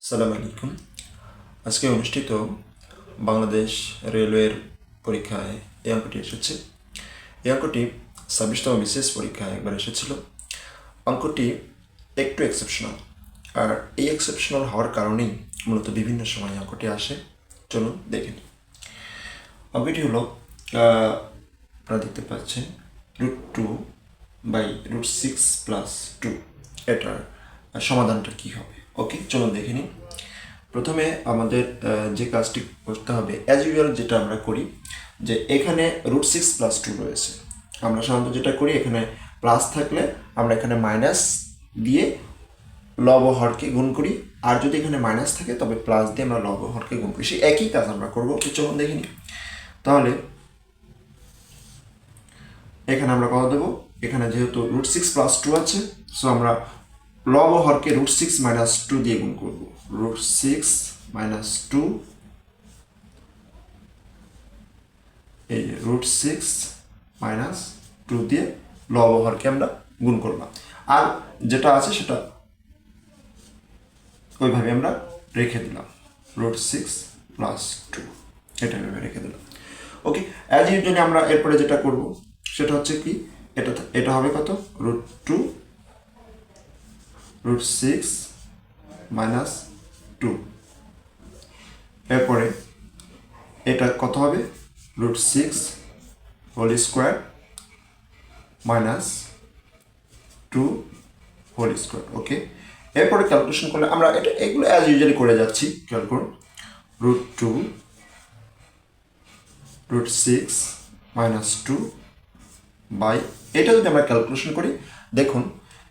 আসসালামু আলাইকুম। আজকে অনুষ্ঠিত বাংলাদেশ রেলওয়ের পরীক্ষায় এই অঙ্কটি এসেছে। এই অঙ্কটি 26তম বিশেষ পরীক্ষায় একবার এসেছিল। অঙ্কটি একটু এক্সেপশনাল, আর এই এক্সেপশনাল হওয়ার কারণেই মূলত বিভিন্ন সময় অঙ্কটি আসে। চলুন দেখে নিই। অঙ্কটি হলো আপনারা দেখতে পাচ্ছেন √2/√6+2, এটার সমাধানটা কী হবে। ওকে, চলুন দেখে নিই। প্রথমে আমাদের যে কাজটি করতে হবে, অ্যাজ ইউজুয়াল যেটা আমরা করি, যে এখানে √6+2 রয়েছে। আমরা সাধারণত যেটা করি, এখানে প্লাস থাকলে আমরা এখানে মাইনাস দিয়ে লব হরকে গুণ করি, আর যদি এখানে মাইনাস থাকে তবে প্লাস দিয়ে আমরা লব হরকে গুণ করি। সেই একই কাজ আমরা করবো। চলুন দেখে নিই। তাহলে এখানে আমরা কত দেবো? এখানে যেহেতু √6+2 আছে, সো আমরা লব হরকে √6 - 2 দিয়ে গুণ করবো। √6 - 2, এই √6 - 2 দিয়ে লব হরকে আমরা গুণ করলাম। আর যেটা আছে সেটা ওইভাবে আমরা রেখে দিলাম, √6+2 এটা ভেবে রেখে দিলাম। ওকে, অ্যাজ ইউজুয়ালি আমরা এরপরে যেটা করব সেটা হচ্ছে কি, এটা হবে কত? √6 - 2। এরপরে এটা কত হবে? √6² - 2²। ওকে, এরপরে ক্যালকুলেশন করলে আমরা এগুলো অ্যাজ ইউজুয়ালি করে যাচ্ছি। খেয়াল করুন, √2 √6 - 2 এটা যদি আমরা ক্যালকুলেশন করি, দেখুন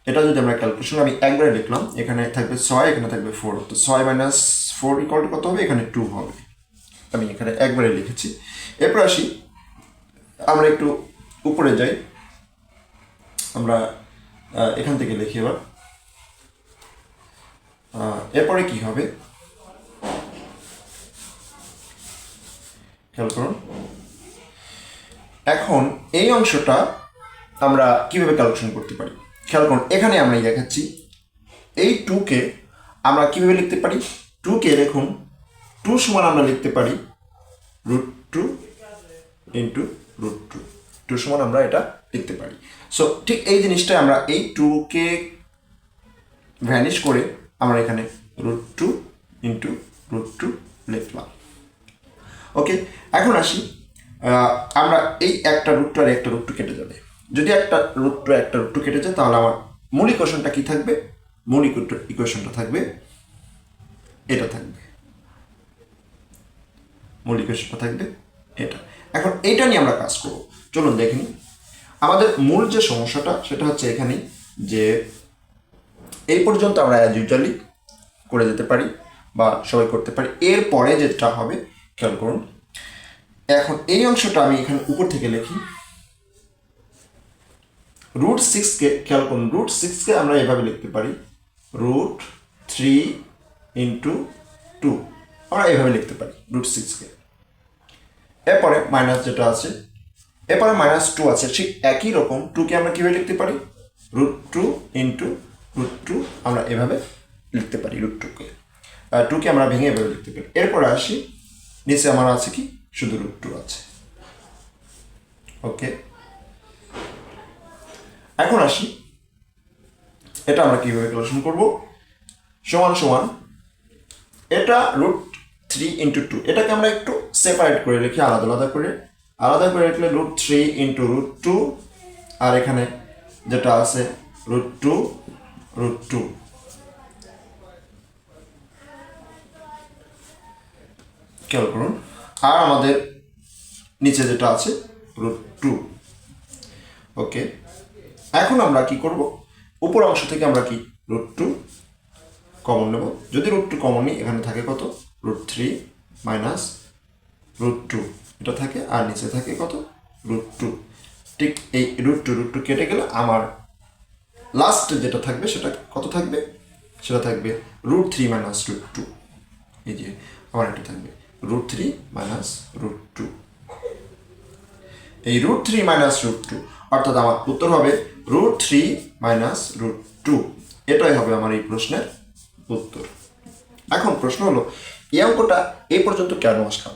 এটা যদি আমরা ক্যালকুলেশন, আমি একবারে লিখলাম, এখানে থাকবে 6, এখানে থাকবে 4, তো 6 - 4 = কত হবে? এখানে 2 হবে। আমি এখানে একবারে লিখেছি। এরপর আসি, আমরা একটু উপরে যাই, আমরা এখান থেকে লিখি এবার। এরপরে কি হবে খেয়াল করুন। এখন এই অংশটা আমরা কিভাবে ক্যালকুলেশন করতে পারি খেয়াল করুন। এখানে আমরা দেখাচ্ছি এই 2কে আমরা কিভাবে লিখতে পারি। 2কে দেখুন, 2 সমান আমরা লিখতে পারি √2 × √2। 2 সমান আমরা এটা লিখতে পারি। সো ঠিক এই জিনিসটা আমরা এই 2কে ভ্যানিশ করে আমরা এখানে √2 × √2 লিখলাম। ওকে, এখন আসি, আমরা এই একটা √2 আর একটা √2 কেটে যাবে। যদি একটা √2 কেটে যায়, তাহলে আমার মূল ইকুয়েশনটা কি থাকবে? মূল ইকুয়েশনটা থাকবে এটা, থাকবে মূল ইকুয়েশনটা থাকবে এটা। এখন এইটা নিয়ে আমরা কাজ করব। চলুন দেখে নিই। আমাদের মূল যে সমস্যাটা সেটা হচ্ছে এখানেই, যে এই পর্যন্ত আমরা অ্যাজ ইউজুয়ালি করে যেতে পারি বা সবাই করতে পারি। এরপরে যেটা হবে খেয়াল করুন, এখন এই অংশটা আমি এখানে উপর থেকে লিখি। √6কে খেয়াল করুন, √6কে আমরা এভাবে লিখতে পারি √3 × 2, আমরা এভাবে লিখতে পারি √6কে। এরপরে মাইনাস যেটা আছে, এরপরে -2 আছে, ঠিক একই রকম 2কে আমরা কীভাবে লিখতে পারি? √2 × √2 আমরা এভাবে লিখতে পারি। √2কে আমরা ভেঙে এভাবে লিখতে পারি। এরপরে আসি, নিচে আমার আছে কি? শুধু √2 আছে। ওকে, এখন আসি, এটা আমরা কিভাবে ক্যালকুলেশন করব? সমান সমান এটা √3 × 2, এটাকে আমরা একটু সেপারেট করে লিখি, আলাদা করে লিখলে √3 × √2, আর এখানে যেটা আছে √2 খেয়াল করুন, আর আমাদের নিচে যেটা আছে √2। ওকে, এখন আমরা কি করব? উপর অংশ থেকে আমরা কি √2 কমন নেব। যদি √2 কমন নিই, এখানে থাকে কত? √3 - √2 এটা থাকে, আর নিচে থাকে কত? √2। ঠিক এই √2 কেটে গেলে আমার লাস্ট যেটা থাকবে সেটা কত থাকবে? সেটা থাকবে √3 - √2। এই যে আমার এটা থাকবে √3 - √2। এই √3 - √2, অর্থাৎ আমার উত্তর হবে √3 - √2। এটাই হবে আমার এই প্রশ্নের উত্তর। এখন প্রশ্ন হলো এই অঙ্কটা এই পর্যন্ত কেন আসলাম?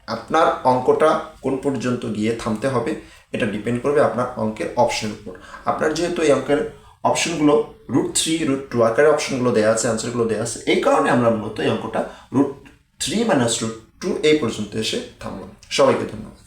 আপনার অঙ্কটা কোন পর্যন্ত গিয়ে থামতে হবে এটা ডিপেন্ড করবে আপনার অঙ্কের অপশনের উপর। আপনার যেহেতু এই অঙ্কের অপশনগুলো √3 √2 আকারে অপশনগুলো দেওয়া আছে, অ্যান্সারগুলো দেওয়া আছে, এই কারণে আমরা মূলত এই অঙ্কটা √3 - √2 এই পর্যন্ত এসে থামলাম। সবাইকে ধন্যবাদ।